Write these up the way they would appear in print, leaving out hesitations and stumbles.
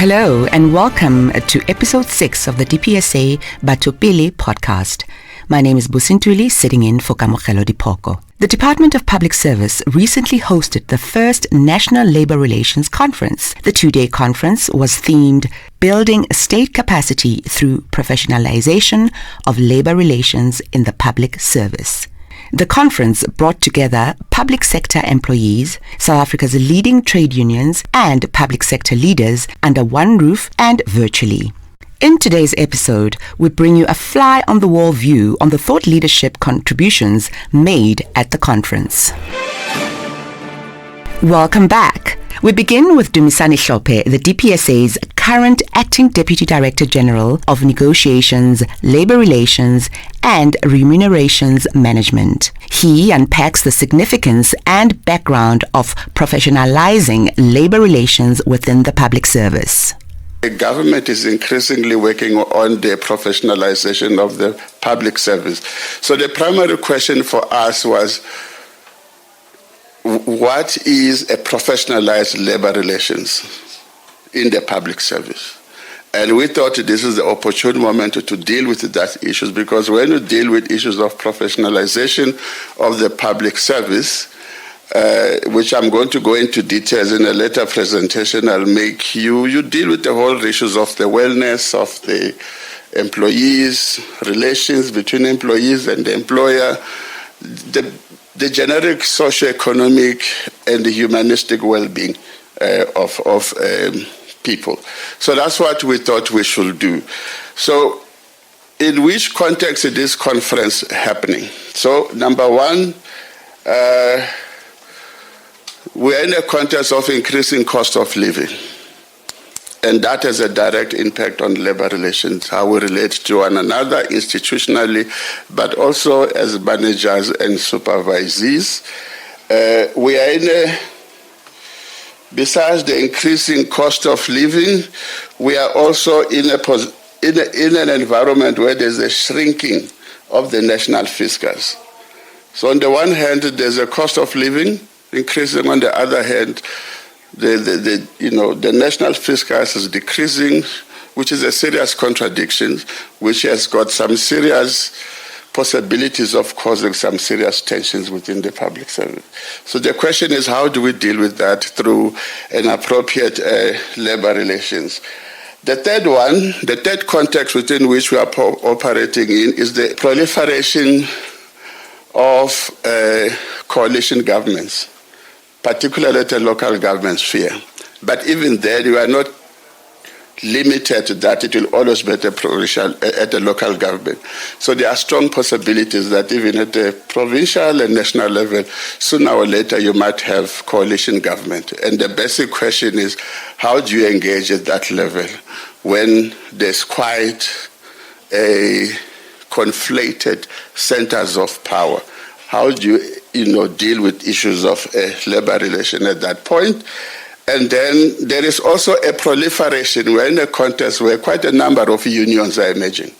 Hello and welcome to episode 6 of the Dpsa Batopele podcast. My name is Busintuli, sitting in for Kamogelo Dipoko. The Department of Public Service recently hosted the first National Labour Relations Conference. The 2-day conference was themed Building State Capacity Through Professionalization of Labour Relations in the Public Service. The conference brought together public sector employees, South Africa's leading trade unions, and public sector leaders under one roof and virtually. In today's episode, we bring you a fly-on-the-wall view on the thought leadership contributions made at the conference. Welcome back. We begin with Dpsa, the Dpsa's current Acting Deputy Director General of Negotiations, Labour Relations and Remunerations Management. He unpacks the significance and background of professionalizing labour relations within the public service. The government is increasingly working on the professionalization of the public service. So the primary question for us was, what is a professionalized labor relations in the public service? And we thought this is the opportune moment to deal with that issues, because when you deal with issues of professionalization of the public service, which I'm going to go into details in a later presentation I'll make, you deal with the whole issues of the wellness of the employees, relations between employees and the employer, the generic socio-economic and the humanistic well-being of people. So that's what we thought we should do. So in which context is this conference happening? So number one, we're in a context of increasing cost of living. And that has a direct impact on labor relations, how we relate to one another institutionally, but also as managers and supervisees. We are besides the increasing cost of living, we are also in an environment where there's a shrinking of the national fiscus. So on the one hand, there's a cost of living increasing. On the other hand, the national fiscus is decreasing, which is a serious contradiction, which has got some serious possibilities of causing some serious tensions within the public service. So the question is, how do we deal with that through an appropriate labor relations? The third context within which we are operating in is the proliferation of coalition governments, particularly at the local government sphere. But even there, you are not limited to that. It will always be at the local government. So there are strong possibilities that even at the provincial and national level, sooner or later, you might have coalition government. And the basic question is, how do you engage at that level when there's quite a conflated centers of power? How do you deal with issues of labor relation at that point? And then there is also a proliferation. We're in a context where quite a number of unions are emerging.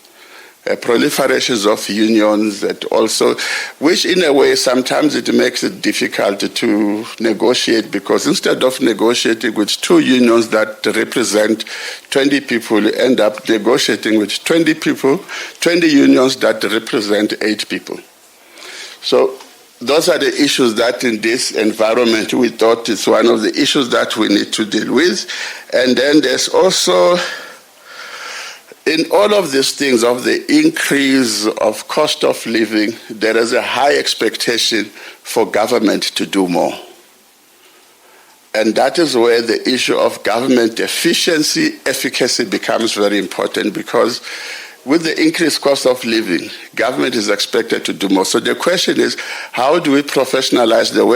Proliferations of unions that also, which in a way sometimes it makes it difficult to negotiate, because instead of negotiating with two unions that represent 20 people, you end up negotiating with 20 unions that represent 8 people. So those are the issues that in this environment we thought is one of the issues that we need to deal with. And then there's also, in all of these things of the increase of cost of living, there is a high expectation for government to do more. And that is where the issue of government efficacy becomes very important, because with the increased cost of living, government is expected to do more. So the question is, how do we professionalize the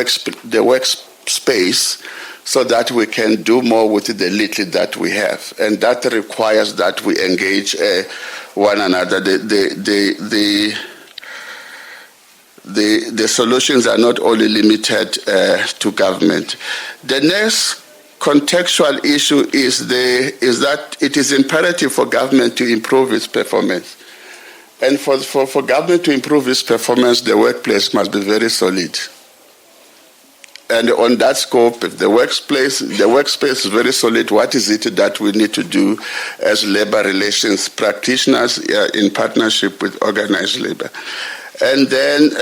workspace so that we can do more with the little that we have? And that requires that we engage one another. The solutions are not only limited to government. The next contextual issue is that it is imperative for government to improve its performance. And for government to improve its performance, the workplace must be very solid. And on that scope, if the workspace is very solid, what is it that we need to do as labor relations practitioners in partnership with organized labor? And then,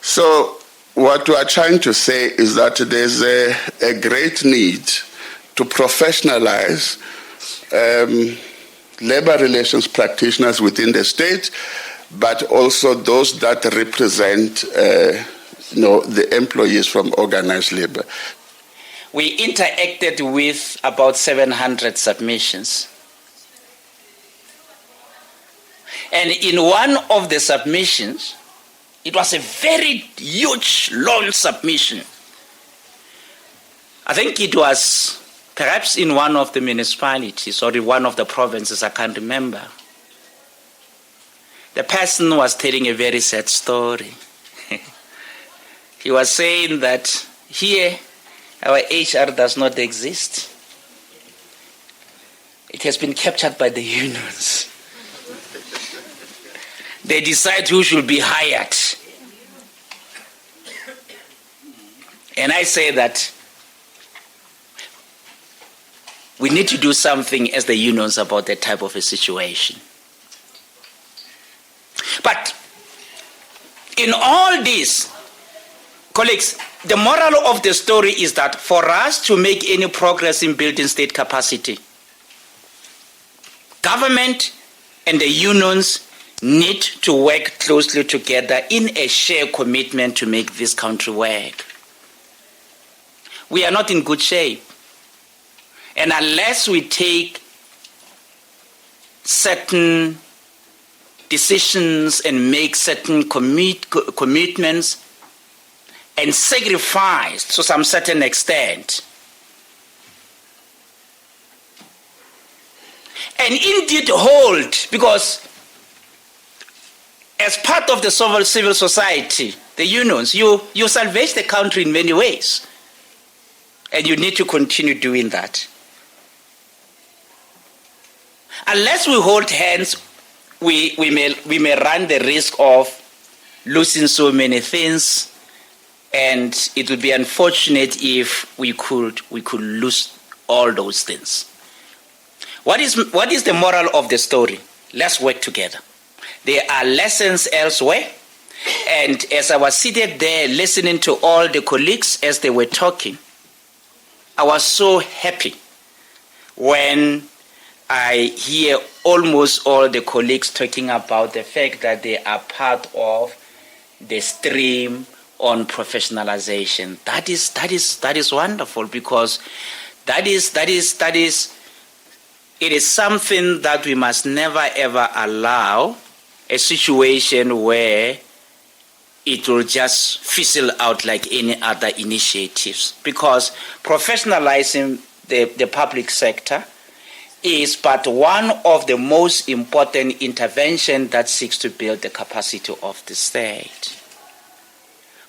so what we are trying to say is that there's a great need to professionalize labor relations practitioners within the state, but also those that represent the employees from organized labor. We interacted with about 700 submissions. And in one of the submissions, it was a very huge, long submission. I think it was perhaps in one of the municipalities or in one of the provinces, I can't remember. The person was telling a very sad story. He was saying that here, our HR does not exist. It has been captured by the unions. They decide who should be hired. And I say that we need to do something as the unions about that type of a situation. But in all this, colleagues, the moral of the story is that for us to make any progress in building state capacity, government and the unions need to work closely together in a shared commitment to make this country work. We are not in good shape. And unless we take certain decisions and make certain commitments and sacrifice to some certain extent, and indeed hold, because as part of the civil society, the unions, you salvage the country in many ways, and you need to continue doing that. Unless we hold hands, we may run the risk of losing so many things, and it would be unfortunate if we could lose all those things. What is the moral of the story? Let's work together. There are lessons elsewhere, and as I was seated there listening to all the colleagues as they were talking, I was so happy when I hear almost all the colleagues talking about the fact that they are part of the stream on professionalization. That is wonderful, because it is something that we must never ever allow a situation where it will just fizzle out like any other initiatives, because professionalizing the public sector is but one of the most important interventions that seeks to build the capacity of the state.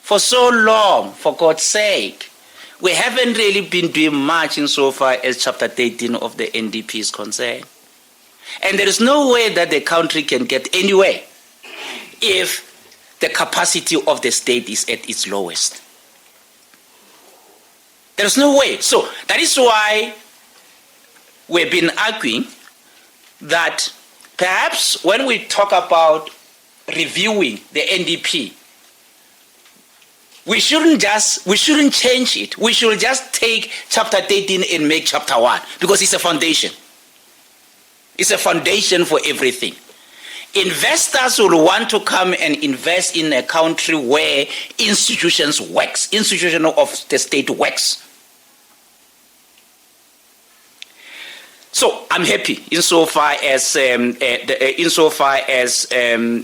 For so long, for God's sake, we haven't really been doing much insofar as Chapter 13 of the NDP is concerned. And there is no way that the country can get anywhere if the capacity of the state is at its lowest. There is no way. So that is why we've been arguing that perhaps when we talk about reviewing the NDP, we shouldn't change it. We should just take Chapter 13 and make Chapter 1, because it's a foundation. It's a foundation for everything. Investors will want to come and invest in a country where institution of the state works. So I'm happy insofar as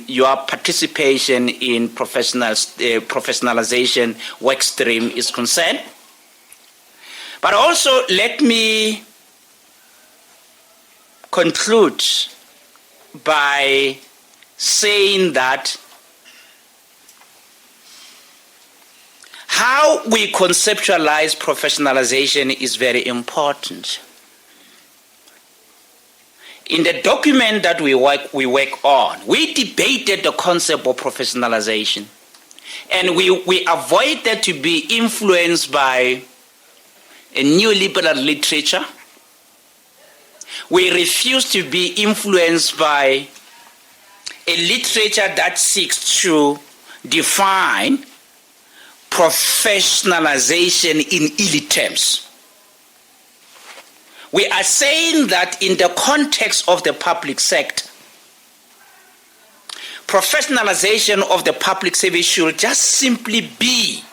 your participation in professionalization work stream is concerned. But also let me conclude by saying that how we conceptualize professionalization is very important. In the document that we work on, we debated the concept of professionalization. And we avoided to be influenced by a neoliberal literature. We refuse to be influenced by a literature that seeks to define professionalization in elite terms. We are saying that in the context of the public sector, professionalization of the public service should just simply be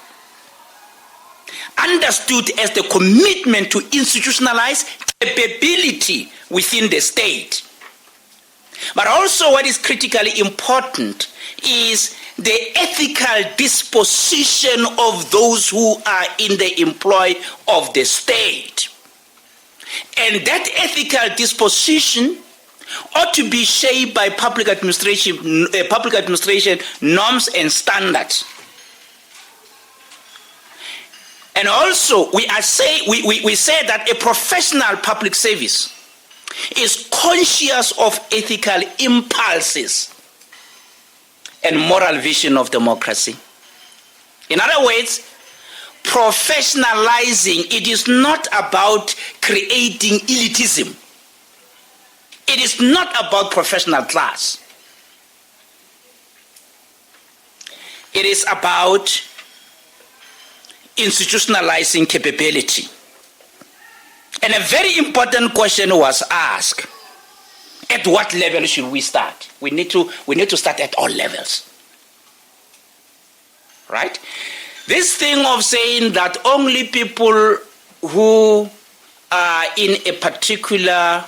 understood as the commitment to institutionalize capability within the state. But also what is critically important is the ethical disposition of those who are in the employ of the state. And that ethical disposition ought to be shaped by public administration norms and standards. And also, we say that a professional public service is conscious of ethical impulses and moral vision of democracy. In other words, professionalizing, it is not about creating elitism. It is not about professional class. It is about institutionalizing capability. And a very important question was asked: at what level should we start? We need to start at all levels. Right? This thing of saying that only people who are in a particular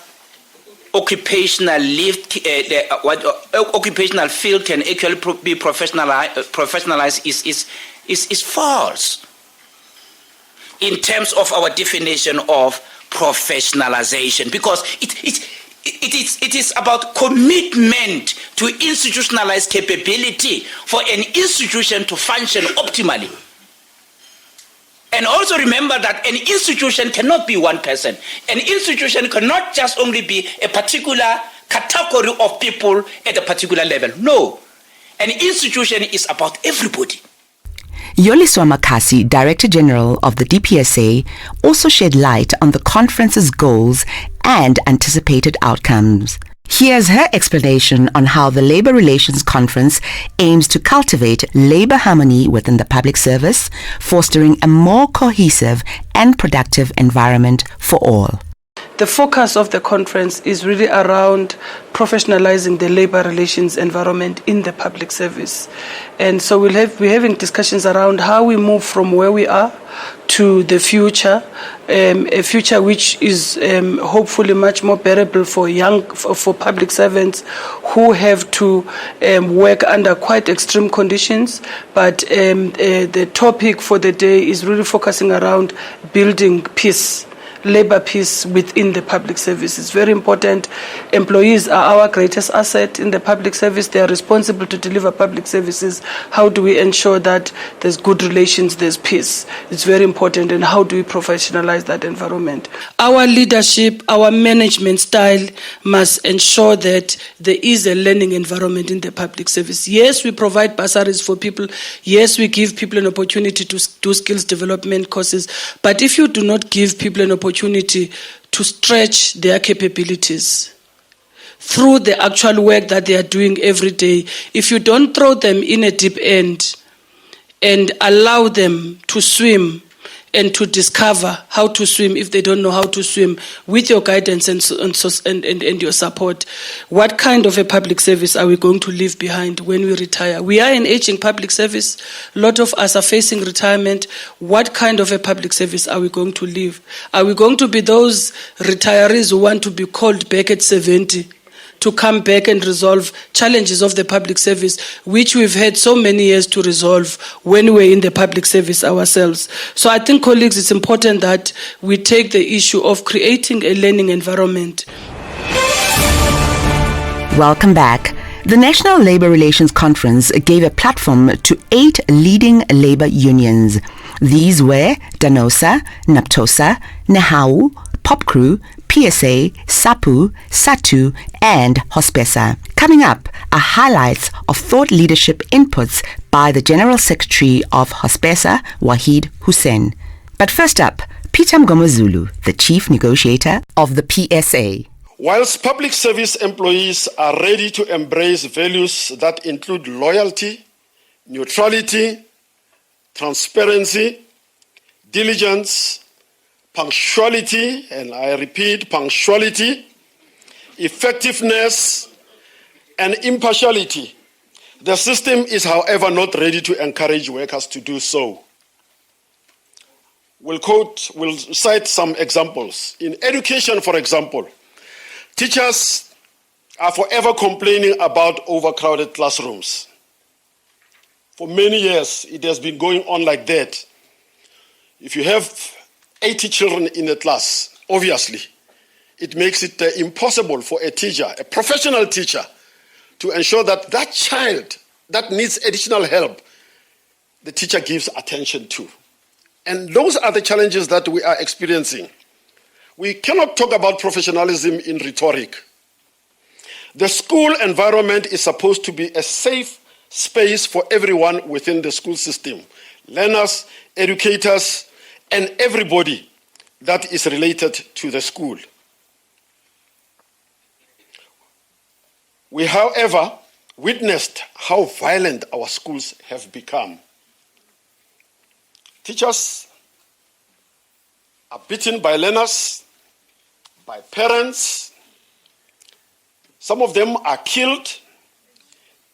occupational occupational field can actually be professionalized is false in terms of our definition of professionalization, because it is about commitment to institutionalize capability for an institution to function optimally. And also remember that an institution cannot be one person. An institution cannot just only be a particular category of people at a particular level. No. An institution is about everybody. Yoliswa Makasi, Director General of the DPSA, also shed light on the conference's goals and anticipated outcomes. Here's her explanation on how the Labour Relations Conference aims to cultivate labour harmony within the public service, fostering a more cohesive and productive environment for all. The focus of the conference is really around professionalizing the labor relations environment in the public service. And so we're having discussions around how we move from where we are to the future, a future which is hopefully much more bearable for public servants who have to work under quite extreme conditions. But the topic for the day is really focusing around building peace, labor peace within the public service. It's very important. Employees are our greatest asset in the public service. They are responsible to deliver public services. How do we ensure that there's good relations, there's peace? It's very important. And how do we professionalize that environment? Our leadership, our management style must ensure that there is a learning environment in the public service. Yes, we provide bursaries for people. Yes, we give people an opportunity to do skills development courses. But if you do not give people an opportunity to stretch their capabilities through the actual work that they are doing every day, if you don't throw them in a deep end and allow them to swim and to discover how to swim if they don't know how to swim, with your guidance and your support, what kind of a public service are we going to leave behind when we retire? We are an aging public service. A lot of us are facing retirement. What kind of a public service are we going to leave? Are we going to be those retirees who want to be called back at 70 to come back and resolve challenges of the public service, which we've had so many years to resolve when we're in the public service ourselves? So I think, colleagues, it's important that we take the issue of creating a learning environment. Welcome back. The National Labour Relations Conference gave a platform to 8 leading labour unions. These were Dpsa, Dpsa, Nehau, Popcrew, PSA, SAPU, SATU, and Dpsa. Coming up are highlights of thought leadership inputs by the General Secretary of Dpsa, Wahid Hussein. But first up, Peter Mgomezulu, the Chief Negotiator of the PSA. Whilst public service employees are ready to embrace values that include loyalty, neutrality, transparency, diligence, punctuality, and I repeat, punctuality, effectiveness, and impartiality, the system is, however, not ready to encourage workers to do so. We'll cite some examples. In education, for example, teachers are forever complaining about overcrowded classrooms. For many years, it has been going on like that. If you have 80 children in a class, obviously, it makes it impossible for a teacher, a professional teacher, to ensure that that child that needs additional help, the teacher gives attention to. And those are the challenges that we are experiencing. We cannot talk about professionalism in rhetoric. The school environment is supposed to be a safe space for everyone within the school system, learners, educators, and everybody that is related to the school. We, however, witnessed how violent our schools have become. Teachers are beaten by learners, by parents. Some of them are killed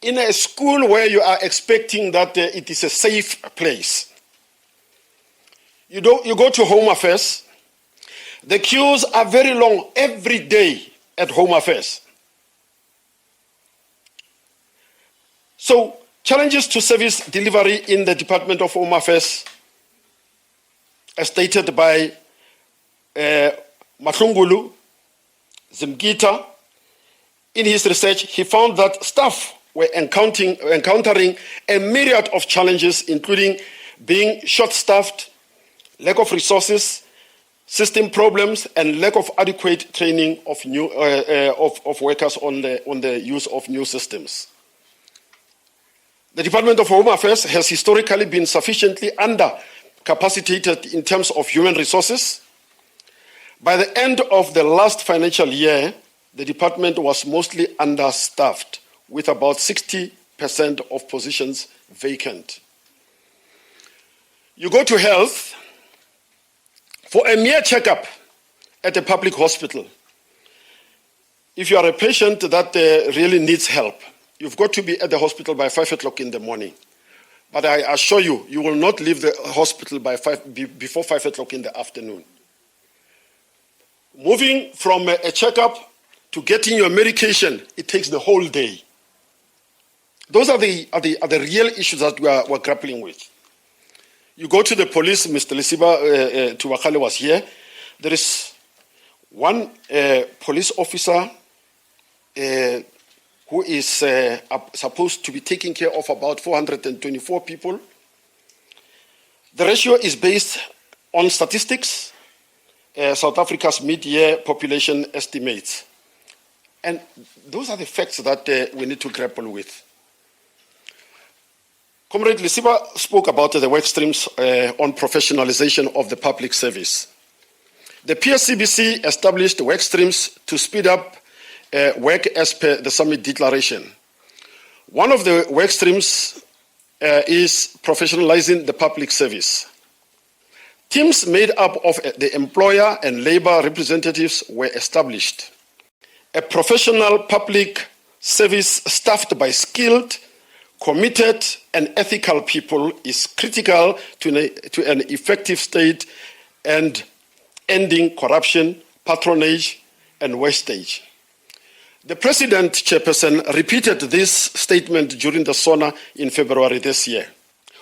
in a school where you are expecting that it is a safe place. You go to Home Affairs. The queues are very long every day at Home Affairs. So, challenges to service delivery in the Department of Home Affairs, as stated by Mahlungulu Zimgita. In his research, he found that staff were encountering a myriad of challenges, including being short-staffed, lack of resources, system problems, and lack of adequate training of workers on the use of new systems. The Department of Home Affairs has historically been sufficiently under-capacitated in terms of human resources. By the end of the last financial year, the department was mostly understaffed, with about 60% of positions vacant. You go to health. For a mere checkup at a public hospital, if you are a patient that really needs help, you've got to be at the hospital by 5 o'clock in the morning. But I assure you, you will not leave the hospital before 5 o'clock in the afternoon. Moving from a checkup to getting your medication, it takes the whole day. Those are the real issues that we're grappling with. You go to the police, Mr. Lisiba Tuwakale was here. There is one police officer who is supposed to be taking care of about 424 people. The ratio is based on statistics, South Africa's mid-year population estimates. And those are the facts that we need to grapple with. Comrade Lisiba spoke about the work streams on professionalization of the public service. The PSCBC established work streams to speed up work as per the summit declaration. One of the work streams is professionalizing the public service. Teams made up of the employer and labor representatives were established. A professional public service staffed by skilled, committed, and ethical people is critical to an effective state and ending corruption, patronage, and wastage. The President, Chairperson, repeated this statement during the SONA in February this year.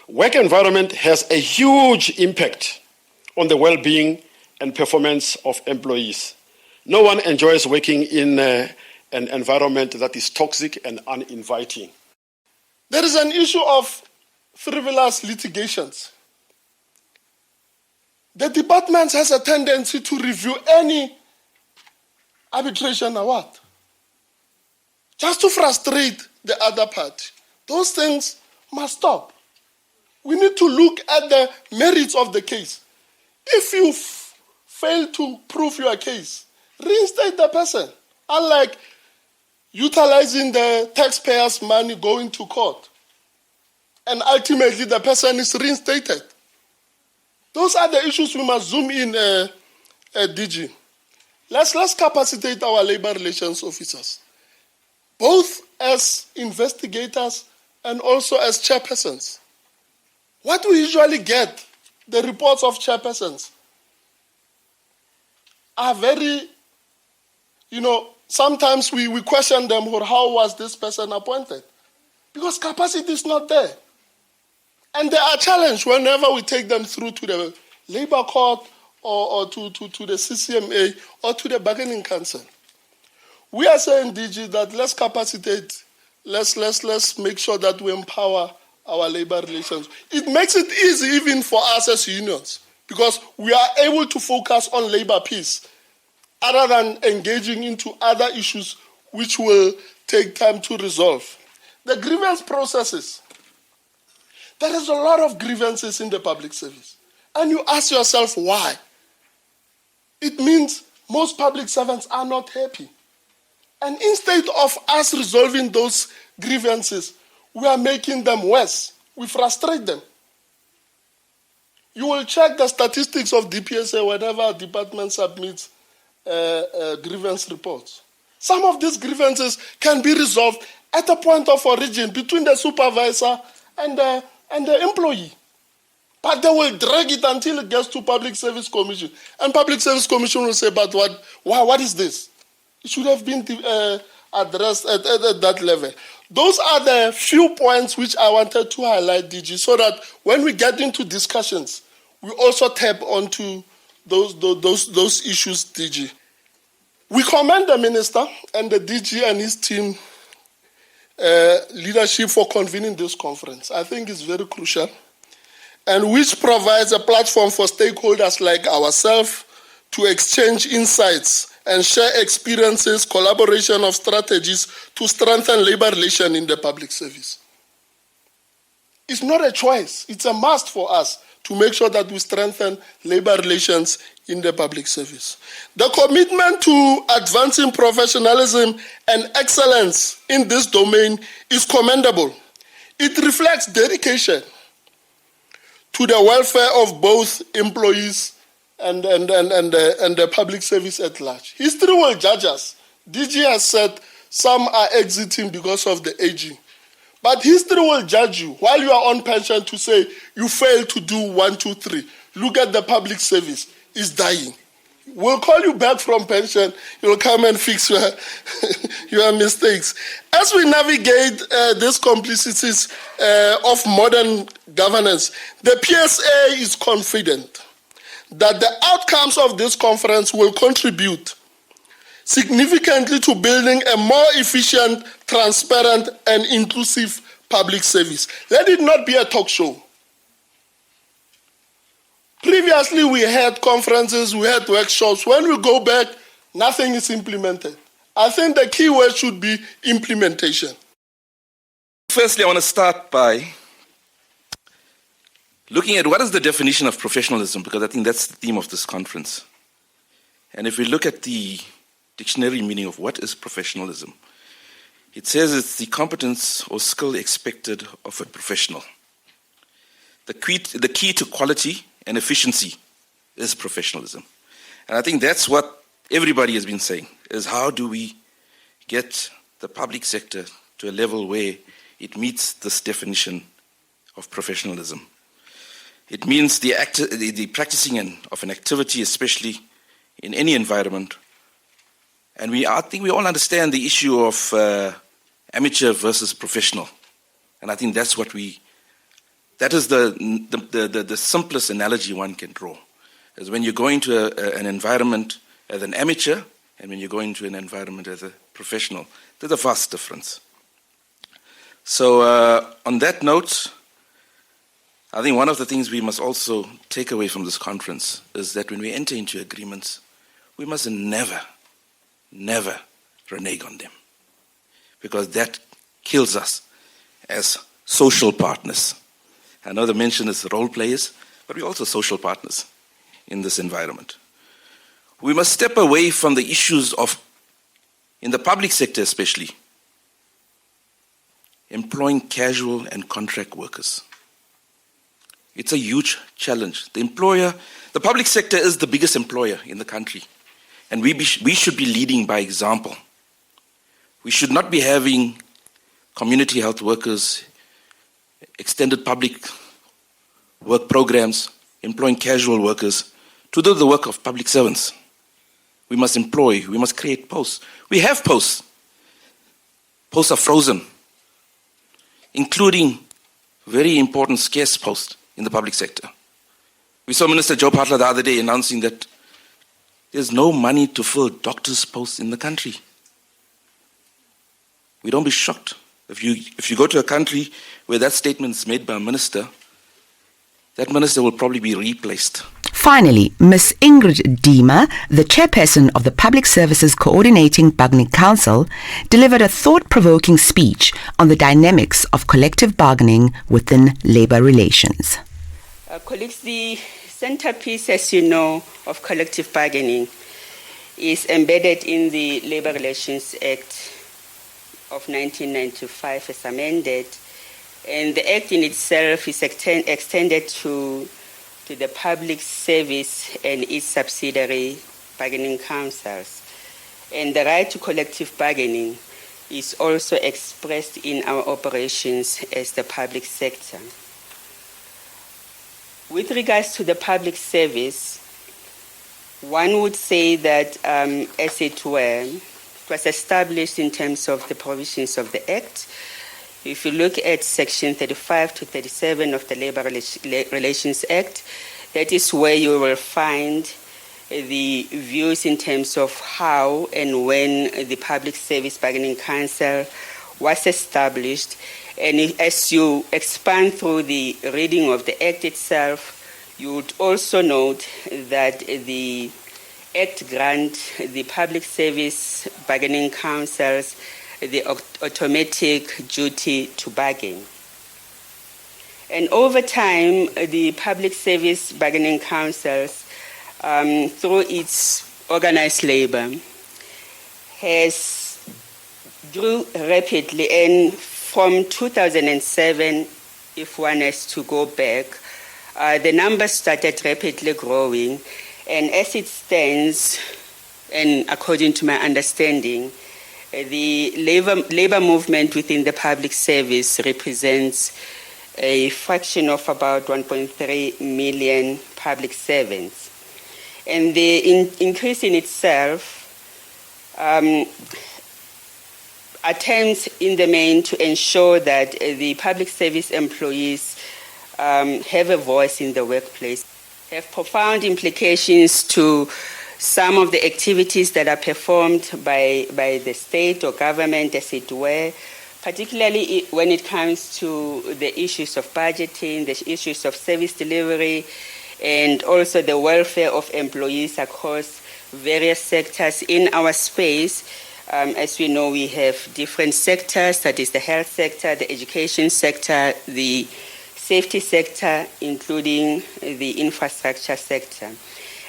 Work environment has a huge impact on the well-being and performance of employees. No one enjoys working in an environment that is toxic and uninviting. There is an issue of frivolous litigations. The department has a tendency to review any arbitration award just to frustrate the other party. Those things must stop. We need to look at the merits of the case. If you fail to prove your case, reinstate the person. Unlike utilizing the taxpayers' money going to court, and ultimately the person is reinstated. Those are the issues we must zoom in, DG. Let's capacitate our labor relations officers, both as investigators and also as chairpersons. What we usually get, the reports of chairpersons, are very, sometimes we question them, or how was this person appointed? Because capacity is not there. And they are challenged whenever we take them through to the labor court or to the CCMA or to the bargaining council. We are saying, DG, that let's capacitate, let's make sure that we empower our labor relations. It makes it easy even for us as unions, because we are able to focus on labor peace other than engaging into other issues which will take time to resolve. The grievance processes. There is a lot of grievances in the public service. And you ask yourself why. It means most public servants are not happy. And instead of us resolving those grievances, we are making them worse. We frustrate them. You will check the statistics of Dpsa whenever a department submits grievance reports. Some of these grievances can be resolved at a point of origin between the supervisor and the employee. But they will drag it until it gets to Public Service Commission. And Public Service Commission will say, but what is this? It should have been addressed at that level. Those are the few points which I wanted to highlight, DG, so that when we get into discussions, we also tap onto those issues, DG. We commend the Minister and the DG and his team leadership for convening this conference. I think it's very crucial, and which provides a platform for stakeholders like ourselves to exchange insights and share experiences, collaboration of strategies to strengthen labor relations in the public service. It's not a choice, it's a must for us to make sure that we strengthen labor relations in the public service. The commitment to advancing professionalism and excellence in this domain is commendable. It reflects dedication to the welfare of both employees and the public service at large. History will judge us. DG has said some are exiting because of the aging. But history will judge you while you are on pension to say you failed to do 1, 2, 3. Look at the public service. It's dying. We'll call you back from pension. You'll come and fix your mistakes. As we navigate these complexities of modern governance, the PSA is confident that the outcomes of this conference will contribute significantly to building a more efficient, transparent, and inclusive public service. Let it not be a talk show. Previously, we had conferences, we had workshops. When we go back, nothing is implemented. I think the key word should be implementation. Firstly, I want to start by looking at what is the definition of professionalism, because I think that's the theme of this conference. And if we look at the dictionary meaning of what is professionalism, it says it's the competence or skill expected of a professional. The key to quality and efficiency is professionalism. And I think that's what everybody has been saying, is how do we get the public sector to a level where it meets this definition of professionalism. It means the practicing of an activity, especially in any environment. And I think we all understand the issue of amateur versus professional. And I think that is the simplest analogy one can draw. Is when you go into an environment as an amateur and when you go into an environment as a professional, there's a vast difference. So on that note, I think one of the things we must also take away from this conference is that when we enter into agreements, we must never renege on them, because that kills us as social partners. I know the mention is role players, but we're also social partners in this environment. We must step away from the issues of, in the public sector especially, employing casual and contract workers. It's a huge challenge. The public sector is the biggest employer in the country, and we should be leading by example. We should not be having community health workers, extended public work programs, employing casual workers to do the work of public servants. We must employ, we must create posts. We have posts. Posts are frozen, including very important scarce posts in the public sector. We saw Minister Joe Phatla the other day announcing that there's no money to fill doctors' posts in the country. We don't be shocked. If you go to a country where that statement is made by a minister, that minister will probably be replaced. Finally, Ms. Ingrid Dima, the chairperson of the Public Services Coordinating Bargaining Council, delivered a thought-provoking speech on the dynamics of collective bargaining within labour relations. Colleagues, the centerpiece, as you know, of collective bargaining is embedded in the Labour Relations Act of 1995 as amended, and the Act in itself is extended to the public service and its subsidiary bargaining councils. And the right to collective bargaining is also expressed in our operations as the public sector. With regards to the public service, one would say that, as it were, it was established in terms of the provisions of the Act. If you look at Section 35 to 37 of the Labour Relations Act, that is where you will find the views in terms of how and when the Public Service Bargaining Council was established. And as you expand through the reading of the Act itself, you would also note that the Act grants the Public Service Bargaining Councils the automatic duty to bargain. And over time, the Public Service Bargaining Councils, through its organized labor, has grew rapidly. And from 2007, if one has to go back, the numbers started rapidly growing. And as it stands, and according to my understanding, the labor movement within the public service represents a fraction of about 1.3 million public servants. And the increase in itself attempts in the main to ensure that the public service employees have a voice in the workplace, have profound implications to some of the activities that are performed by the state or government, as it were, particularly when it comes to the issues of budgeting, the issues of service delivery, and also the welfare of employees across various sectors in our space. As we know, we have different sectors, that is the health sector, the education sector, the safety sector, including the infrastructure sector.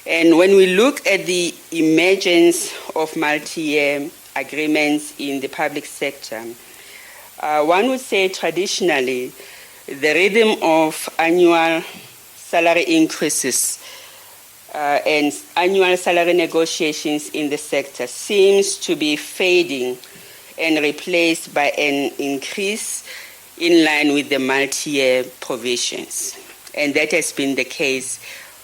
And when we look at the emergence of multi-year agreements in the public sector, one would say traditionally the rhythm of annual salary increases and annual salary negotiations in the sector seems to be fading and replaced by an increase in line with the multi-year provisions. And that has been the case,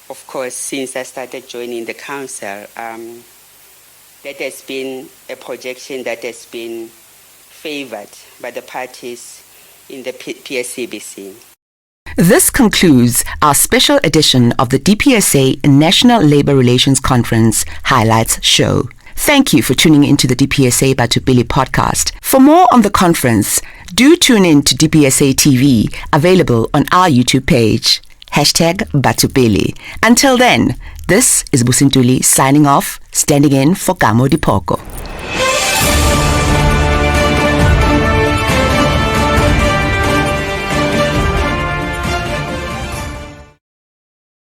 of course, since I started joining the council. That has been a projection that has been favored by the parties in the PSCBC. This concludes our special edition of the Dpsa National Labour Relations Conference Highlights Show. Thank you for tuning into the Dpsa Batupele podcast. For more on the conference, do tune in to Dpsa TV, available on our YouTube page. #Batupele. Until then, this is Busintuli signing off, standing in for Gamo Dipoko.